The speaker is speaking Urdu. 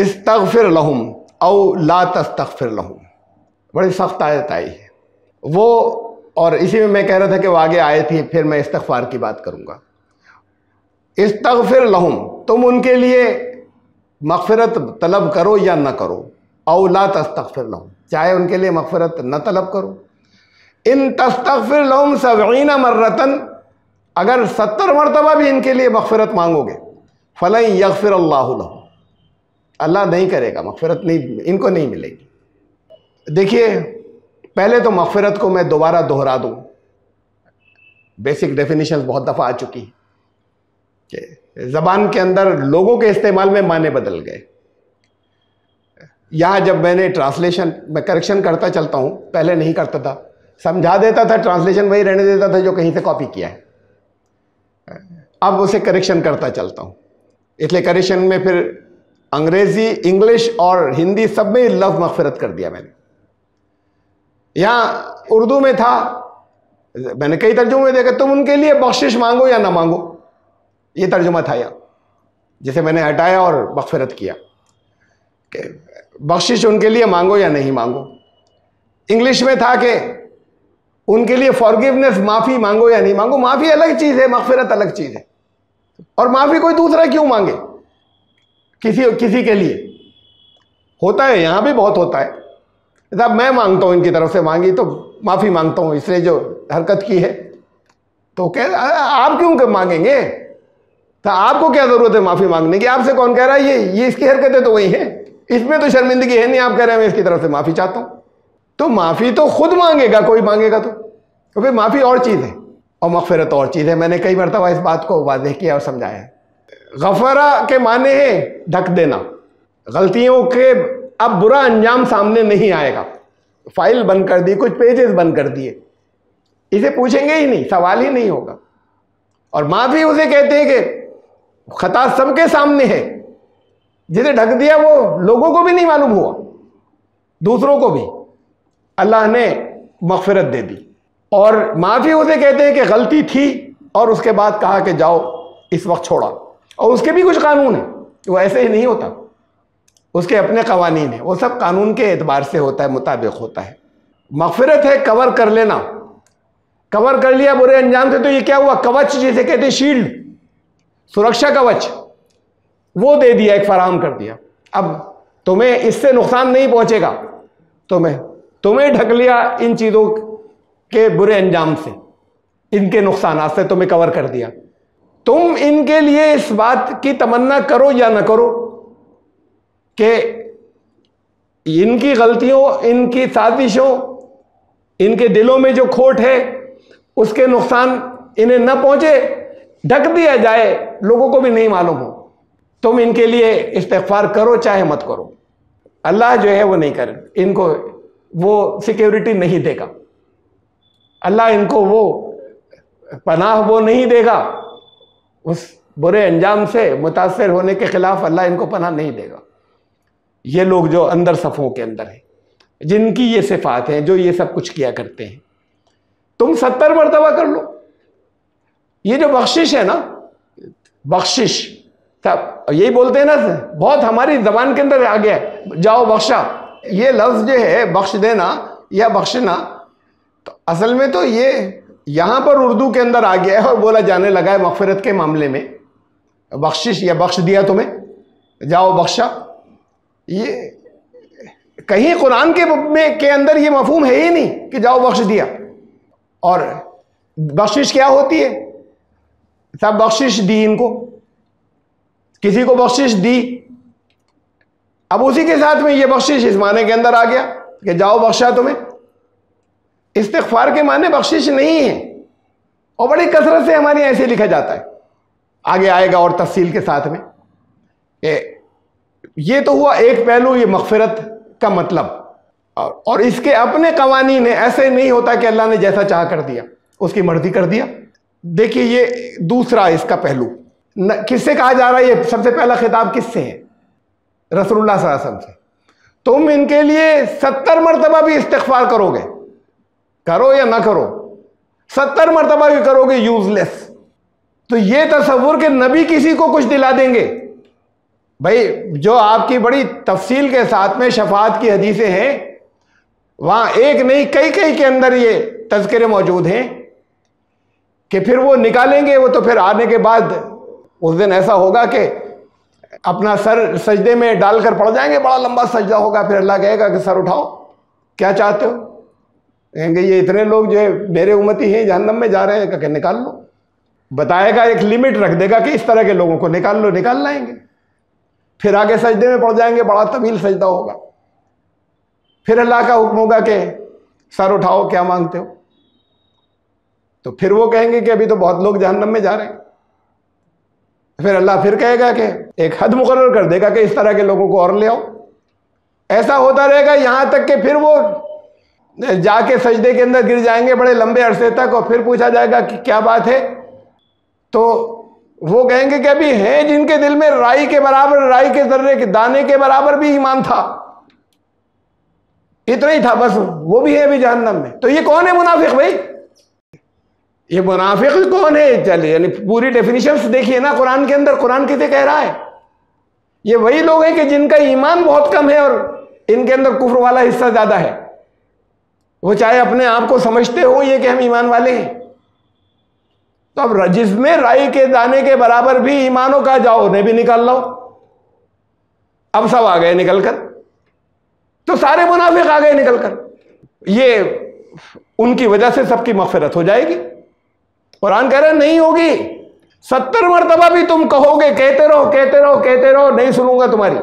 استغفر لہم او لا تستغفر لہم، بڑی سخت آیت آئی ہے وہ، اور اسی میں میں کہہ رہا تھا کہ وہ آگے آئے تھی، پھر میں استغفار کی بات کروں گا۔ استغفر لہم، تم ان کے لیے مغفرت طلب کرو یا نہ کرو، او لا تستغفر لہم، چاہے ان کے لیے مغفرت نہ طلب کرو۔ ان تستغفر لہم 70 مرتن، اگر 70 مرتبہ بھی ان کے لیے مغفرت مانگو گے، فلن یغفر اللہ لہم، اللہ نہیں کرے گا، مغفرت نہیں، ان کو نہیں ملے گی۔ دیکھیے پہلے تو مغفرت کو میں دوبارہ دہرا دوں، بیسک ڈیفینیشنز بہت دفعہ آ چکی کہ زبان کے اندر لوگوں کے استعمال میں معنی بدل گئے۔ یہاں جب میں نے ٹرانسلیشن میں کریکشن کرتا چلتا ہوں، پہلے نہیں کرتا تھا، سمجھا دیتا تھا، ٹرانسلیشن وہی رہنے دیتا تھا جو کہیں سے کاپی کیا ہے، اب اسے کریکشن کرتا چلتا ہوں۔ اس لیے کریکشن میں پھر انگریزی، انگلش اور ہندی سب میں لفظ مغفرت کر دیا میں نے۔ یہاں اردو میں تھا، میں نے کئی ترجمے میں دیکھا، تم ان کے لیے بخشش مانگو یا نہ مانگو، یہ ترجمہ تھا یہاں، جسے میں نے ہٹایا اور مغفرت کیا کہ بخشش ان کے لیے مانگو یا نہیں مانگو۔ انگلش میں تھا کہ ان کے لیے فارگیونیس، معافی مانگو یا نہیں مانگو۔ معافی الگ چیز ہے، مغفرت الگ چیز ہے، اور معافی کوئی دوسرا کیوں مانگے کسی کے لیے؟ ہوتا ہے، یہاں بھی بہت ہوتا ہے، صاحب میں مانگتا ہوں ان کی طرف سے مانگی تو معافی مانگتا ہوں اس نے جو حرکت کی ہے، تو آپ کیوں مانگیں گے؟ تو آپ کو کیا ضرورت ہے معافی مانگنے کی؟ آپ سے کون کہہ رہا ہے یہ اس کی حرکتیں تو وہی ہیں، اس میں تو شرمندگی ہے نہیں، آپ کہہ رہے ہیں میں اس کی طرف سے معافی چاہتا ہوں۔ تو معافی تو خود مانگے گا کوئی، مانگے گا تو پھر معافی اور چیز ہے اور مغفرت اور چیز ہے۔ میں نے کئی مرتبہ اس بات کو واضح کیا اور سمجھایا ہے۔ غفرہ کے معنی ہے ڈھک دینا، غلطیوں کے اب برا انجام سامنے نہیں آئے گا، فائل بند کر دی، کچھ پیجز بند کر دیے، اسے پوچھیں گے ہی نہیں، سوال ہی نہیں ہوگا۔ اور معافی اسے کہتے ہیں کہ خطا سب کے سامنے ہے، جسے ڈھک دیا وہ لوگوں کو بھی نہیں معلوم ہوا، دوسروں کو بھی اللہ نے مغفرت دے دی۔ اور معافی اسے کہتے ہیں کہ غلطی تھی اور اس کے بعد کہا کہ جاؤ اس وقت چھوڑا، اور اس کے بھی کچھ قانون ہیں، وہ ایسے ہی نہیں ہوتا، اس کے اپنے قوانین ہیں، وہ سب قانون کے اعتبار سے ہوتا ہے، مطابق ہوتا ہے۔ مغفرت ہے کور کر لینا، کور کر لیا برے انجام سے، تو یہ کیا ہوا؟ کوچ جسے کہتے ہیں، شیلڈ، سرکشا کوچ، وہ دے دیا، ایک فراہم کر دیا۔ اب تمہیں اس سے نقصان نہیں پہنچے گا، تمہیں ڈھک لیا ان چیزوں کے برے انجام سے، ان کے نقصانات سے تمہیں کور کر دیا۔ تم ان کے لیے اس بات کی تمنا کرو یا نہ کرو کہ ان کی غلطیوں، ان کی سازشوں، ان کے دلوں میں جو کھوٹ ہے اس کے نقصان انہیں نہ پہنچے، ڈھک دیا جائے، لوگوں کو بھی نہیں معلوم ہو۔ تم ان کے لیے استغفار کرو چاہے مت کرو، اللہ جو ہے وہ نہیں کرے، ان کو وہ سیکیورٹی نہیں دے گا، اللہ ان کو وہ پناہ وہ نہیں دے گا، اس برے انجام سے متاثر ہونے کے خلاف اللہ ان کو پناہ نہیں دے گا۔ یہ لوگ جو اندر صفوں کے اندر ہیں، جن کی یہ صفات ہیں، جو یہ سب کچھ کیا کرتے ہیں، تم 70 مرتبہ کر لو۔ یہ جو بخشش ہے نا، بخشش یہی بولتے ہیں نا، بہت ہماری زبان کے اندر آ گیا ہے، جاؤ بخشا، یہ لفظ جو ہے بخش دینا یا بخشنا، تو اصل میں تو یہ یہاں پر اردو کے اندر آ گیا ہے اور بولا جانے لگا ہے مغفرت کے معاملے میں، بخشش یا بخش دیا تمہیں، جاؤ بخشا۔ یہ کہیں قرآن کے اندر یہ مفہوم ہے ہی نہیں کہ جاؤ بخش دیا۔ اور بخشش کیا ہوتی ہے؟ سب بخشش دی، ان کو کسی کو بخشش دی، اب اسی کے ساتھ میں یہ بخشش اس معنی کے اندر آ گیا کہ جاؤ بخشا تمہیں۔ استغفار کے معنی بخشش نہیں ہے، اور بڑی کثرت سے ہمارے ایسے لکھا جاتا ہے، آگے آئے گا اور تفصیل کے ساتھ میں۔ یہ تو ہوا ایک پہلو، یہ مغفرت کا مطلب، اور اس کے اپنے قوانین ہیں، ایسے نہیں ہوتا کہ اللہ نے جیسا چاہ کر دیا، اس کی مرضی کر دیا۔ دیکھیے یہ دوسرا اس کا پہلو، کس سے کہا جا رہا ہے؟ یہ سب سے پہلا خطاب کس سے ہے؟ رسول اللہ صلی اللہ علیہ وسلم سے۔ تم ان کے لیے 70 مرتبہ بھی استغفار کرو گے، کرو یا نہ کرو، 70 مرتبہ بھی کرو گے، یوز لیس۔ تو یہ تصور کہ نبی کسی کو کچھ دلا دیں گے، بھائی جو آپ کی بڑی تفصیل کے ساتھ میں شفاعت کی حدیثیں ہیں، وہاں ایک نہیں کئی کے اندر یہ تذکرے موجود ہیں کہ پھر وہ نکالیں گے، وہ تو پھر آنے کے بعد اس دن ایسا ہوگا کہ اپنا سر سجدے میں ڈال کر پڑ جائیں گے، بڑا لمبا سجدہ ہوگا، پھر اللہ کہے گا کہ سر اٹھاؤ، کیا چاہتے ہو؟ کہیں گے یہ اتنے لوگ جو ہے میرے امتی ہیں جہنم میں جا رہے ہیں، کہ نکال لو، بتائے گا، ایک لمٹ رکھ دے گا کہ اس طرح کے لوگوں کو نکال لو، نکال لائیں گے، پھر آگے سجدے میں پڑ جائیں گے، بڑا طویل سجدہ ہوگا، پھر اللہ کا حکم ہوگا کہ سر اٹھاؤ، کیا مانگتے ہو؟ تو پھر وہ کہیں گے کہ ابھی تو بہت لوگ جہنم میں جا رہے ہیں، پھر اللہ پھر کہے گا کہ ایک حد مقرر کر دے گا کہ اس طرح کے لوگوں کو اور لے آؤ، ایسا ہوتا رہے گا یہاں تک کہ پھر وہ جا کے سجدے کے اندر گر جائیں گے بڑے لمبے عرصے تک، اور پھر پوچھا جائے گا کہ کیا بات ہے، تو وہ کہیں گے کہ ابھی ہیں جن کے دل میں رائی کے برابر، رائی کے ذرے کے دانے کے برابر بھی ایمان تھا، اتنا ہی تھا بس، وہ بھی ہے ابھی جہنم میں۔ تو یہ کون ہے منافق بھائی؟ یہ منافق کون ہے؟ چلیے یعنی پوری ڈیفینیشنز دیکھیے نا قرآن کے اندر، قرآن کسے کہہ رہا ہے؟ یہ وہی لوگ ہیں کہ جن کا ایمان بہت کم ہے اور ان کے اندر کفر والا حصہ زیادہ ہے، وہ چاہے اپنے آپ کو سمجھتے ہو یہ کہ ہم ایمان والے ہیں۔ تو اب جس میں رائی کے دانے کے برابر بھی ایمانوں کا، جاؤ انہیں بھی نکال لو، اب سب آ گئے نکل کر، تو سارے منافق آ گئے نکل کر، یہ ان کی وجہ سے سب کی مغفرت ہو جائے گی۔ قرآن کہہ رہا نہیں ہوگی، 70 مرتبہ بھی تم کہو گے، کہتے رہو، نہیں سنوں گا تمہاری،